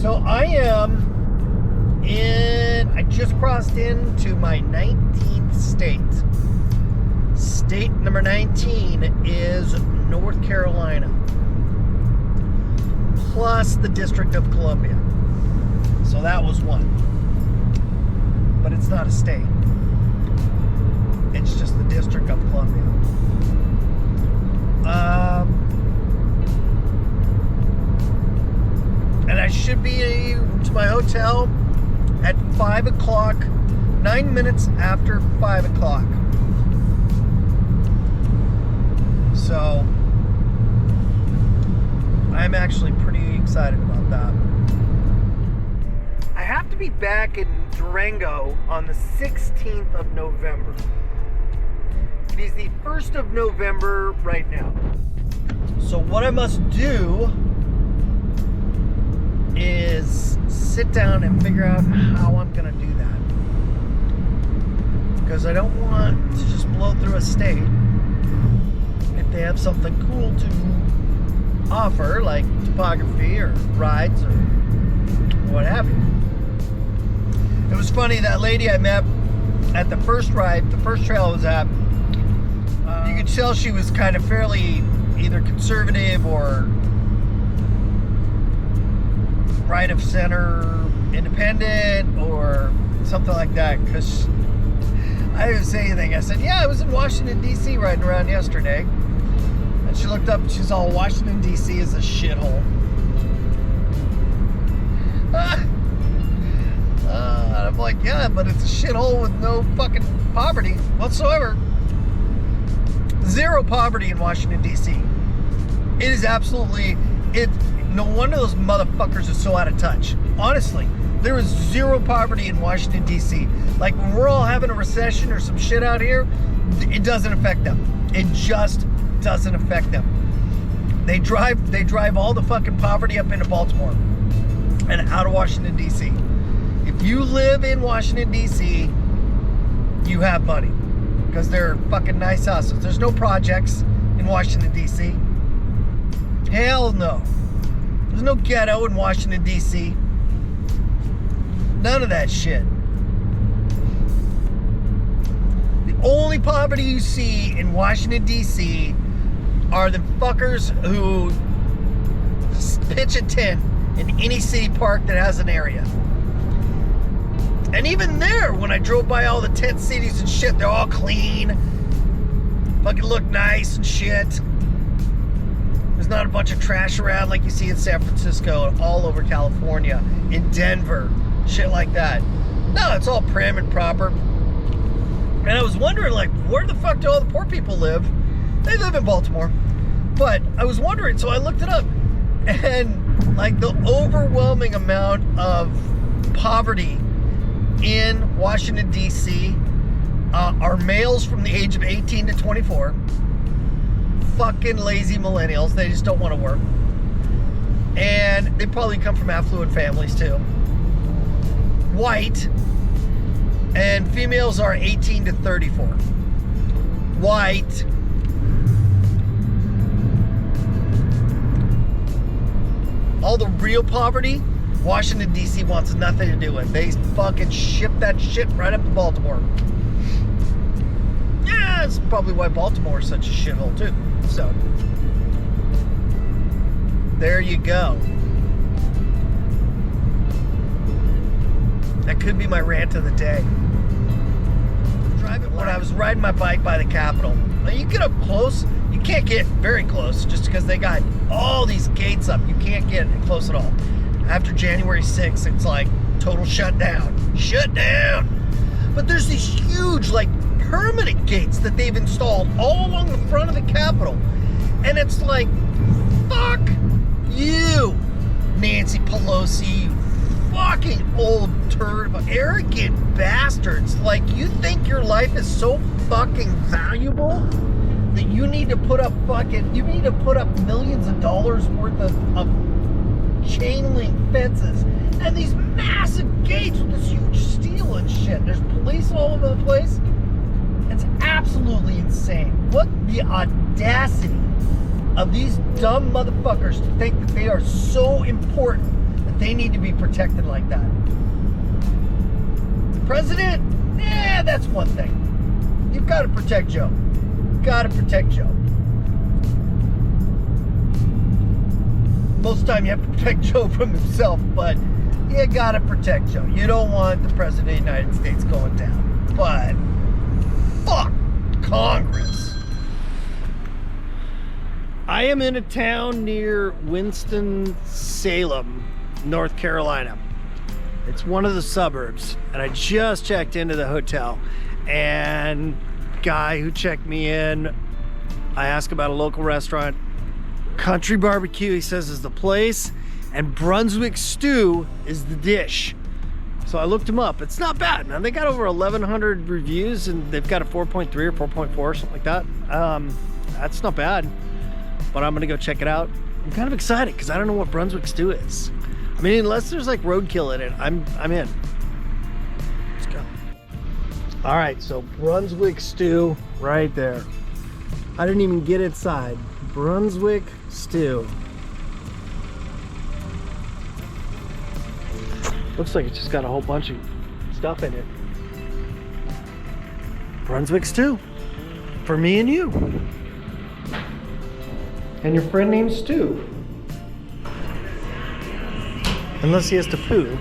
So I just crossed into my 19th state. State number 19 is North Carolina, plus the District of Columbia. So that was one. But it's not a state. It's just the District of Columbia. And I should be to my hotel at 5 o'clock, 9 minutes after 5 o'clock. So, I'm actually pretty excited about that. I have to be back in Durango on the 16th of November. It is the 1st of November right now. So what I must do is sit down and figure out how I'm going to do that. Because I don't want to just blow through a state if they have something cool to offer, like topography or rides or what have you. It was funny, that lady I met at the first ride, the first trail I was at, you could tell she was kind of fairly either conservative or right of center independent or something like that, because I didn't say anything. I said, yeah, I was in Washington, D.C. riding around yesterday. And she looked up and she's all, Washington, D.C. is a shithole. And I'm like, yeah, but it's a shithole with no fucking poverty whatsoever. Zero poverty in Washington, D.C. It is absolutely, no wonder those motherfuckers are so out of touch. Honestly, there is zero poverty in Washington, D.C. Like, when we're all having a recession or some shit out here, it doesn't affect them. It just doesn't affect them. They drive all the fucking poverty up into Baltimore and out of Washington, D.C. If you live in Washington, D.C., you have money. Because they're fucking nice houses. There's no projects in Washington, D.C. Hell no. There's no ghetto in Washington, D.C. None of that shit. The only poverty you see in Washington, D.C. are the fuckers who pitch a tent in any city park that has an area. And even there, when I drove by all the tent cities and shit, they're all clean. Fucking look nice and shit. There's not a bunch of trash around like you see in San Francisco and all over California, in Denver, shit like that. No, it's all prim and proper. And I was wondering, like, where the fuck do all the poor people live? They live in Baltimore. But I was wondering, so I looked it up. And, like, the overwhelming amount of poverty in Washington, D.C. Are males from the age of 18 to 24. Fucking lazy millennials. They just don't want to work. And they probably come from affluent families too. White. And females are 18 to 34. White. All the real poverty, Washington, D.C. wants nothing to do with. They fucking ship that shit right up to Baltimore. Yeah, that's probably why Baltimore is such a shithole too. So, there you go. That could be my rant of the day. When I was riding my bike by the Capitol, now you get up close, you can't get very close just because they got all these gates up. You can't get close at all. After January 6th, it's like total shutdown. Shut down! But there's these huge, like, permanent gates that they've installed all along the front of the Capitol. And it's like, fuck you, Nancy Pelosi, you fucking old turd, arrogant bastards. Like, you think your life is so fucking valuable that you need to put up millions of dollars worth of chain link fences and these massive gates with this huge steel and shit. There's police all over the place. It's absolutely insane. What the audacity of these dumb motherfuckers to think that they are so important that they need to be protected like that. The president, that's one thing. You've got to protect Joe. Got to protect Joe. Most of the time you have to protect Joe from himself, but you got to protect Joe. You don't want the president of the United States going down. But fuck Congress. I am in a town near Winston-Salem, North Carolina. It's one of the suburbs, and I just checked into the hotel, and guy who checked me in, I asked about a local restaurant. Country Barbecue, he says, is the place, and Brunswick stew is the dish. So I looked them up. It's not bad, man. They got over 1,100 reviews, and they've got a 4.3 or 4.4, something like that. That's not bad, but I'm gonna go check it out. I'm kind of excited because I don't know what Brunswick stew is. I mean, unless there's like roadkill in it, I'm in. Let's go. All right, so Brunswick stew right there. I didn't even get inside. Brunswick stew. Looks like it's just got a whole bunch of stuff in it. Brunswick stew. For me and you. And your friend named Stu. Unless he has to poo.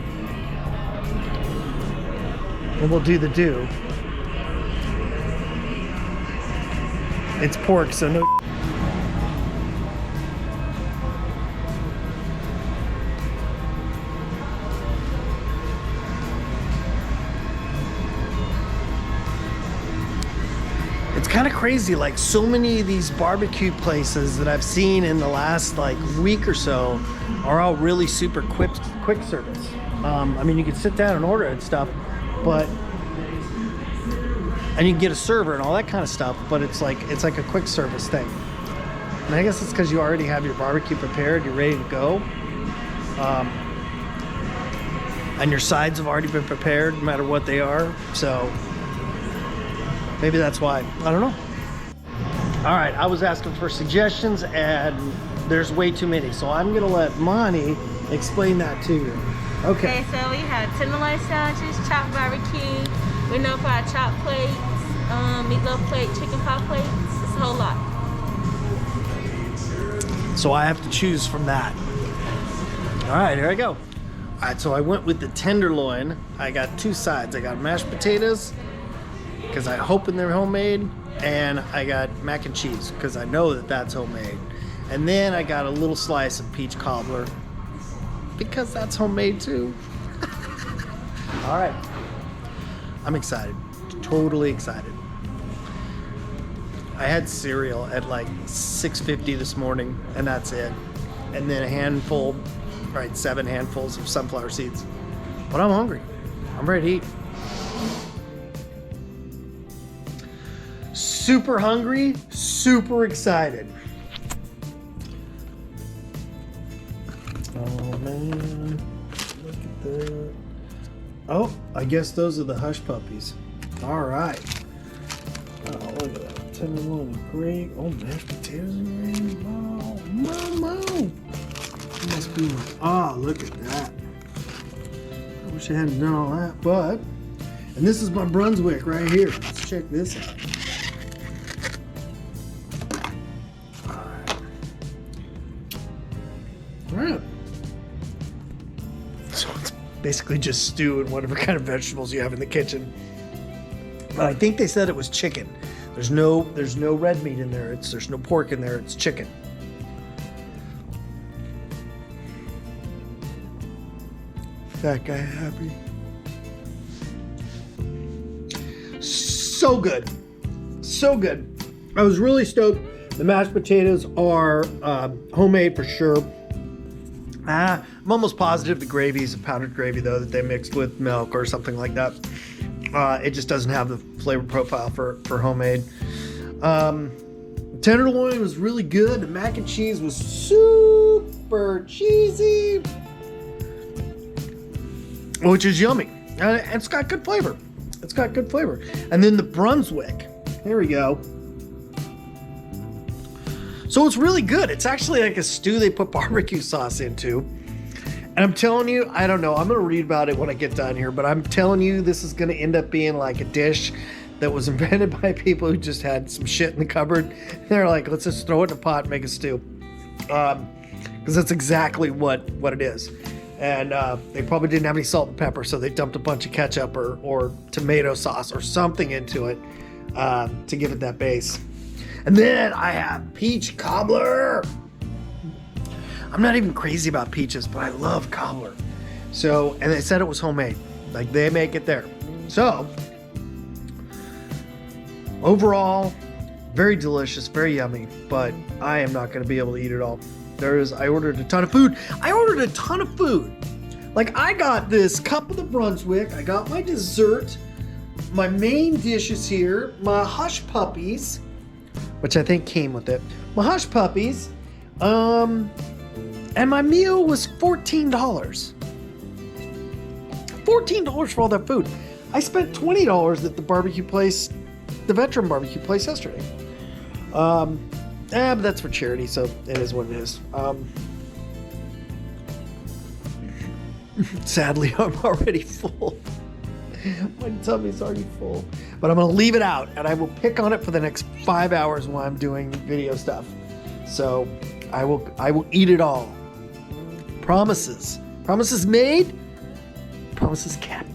And we'll do the do. It's pork, so no. It's kind of crazy, like so many of these barbecue places that I've seen in the last like week or so are all really super quick service. I mean, you can sit down and order and stuff, and you can get a server and all that kind of stuff, but it's like a quick service thing. And I guess it's because you already have your barbecue prepared, you're ready to go. And your sides have already been prepared no matter what they are. So maybe that's why. I don't know. All right, I was asking for suggestions and there's way too many. So I'm gonna let Monty explain that to you. Okay, so we have tenderloin sandwiches, chopped barbecue. We know for our chopped plates, meatloaf plate, chicken pot plates. It's a whole lot. So I have to choose from that. All right, here I go. All right, so I went with the tenderloin. I got two sides. I got mashed potatoes, because I hoping they're homemade, and I got mac and cheese, because I know that that's homemade. And then I got a little slice of peach cobbler, because that's homemade too. All right, I'm excited, totally excited. I had cereal at like 6:50 this morning, and that's it. And then a handful, right, 7 handfuls of sunflower seeds. But I'm hungry, I'm ready to eat. Super hungry, super excited. Oh man, look at that. Oh, I guess those are the hush puppies. All right. Oh, look at that. Tenderloin and gravy. Oh, mashed potatoes and gravy. Wow. Mama. Must be. Oh, look at that. I wish I hadn't done all that, but. And this is my Brunswick right here. Let's check this out. Alright. So it's basically just stew and whatever kind of vegetables you have in the kitchen. But I think they said it was chicken. There's no red meat in there. There's no pork in there. It's chicken. That guy happy. So good. So good. I was really stoked. The mashed potatoes are homemade for sure. I'm almost positive the gravy is a powdered gravy though that they mixed with milk or something like that. It just doesn't have the flavor profile for homemade. Tenderloin was really good. The mac and cheese was super cheesy, which is yummy. And it's got good flavor. It's got good flavor. And then the Brunswick. Here we go. So it's really good. It's actually like a stew they put barbecue sauce into. And I'm telling you, I don't know. I'm going to read about it when I get done here, but I'm telling you, this is going to end up being like a dish that was invented by people who just had some shit in the cupboard. They're like, let's just throw it in a pot and make a stew. Because that's exactly what it is. And they probably didn't have any salt and pepper, so they dumped a bunch of ketchup or tomato sauce or something into it to give it that base. And then I have peach cobbler. I'm not even crazy about peaches, but I love cobbler. So, and they said it was homemade. Like, they make it there. So, overall, very delicious, very yummy, but I am not going to be able to eat it all. I ordered a ton of food. Like, I got this cup of the Brunswick. I got my dessert. My main dish is here. My hush puppies, which I think came with it. My hush puppies. And my meal was $14. $14 for all that food. I spent $20 at the barbecue place, the veteran barbecue place yesterday. But that's for charity, so it is what it is. Sadly, I'm already full. My tummy's already full. But I'm going to leave it out, and I will pick on it for the next 5 hours while I'm doing video stuff. So I will eat it all. Promises. Promises made. Promises kept.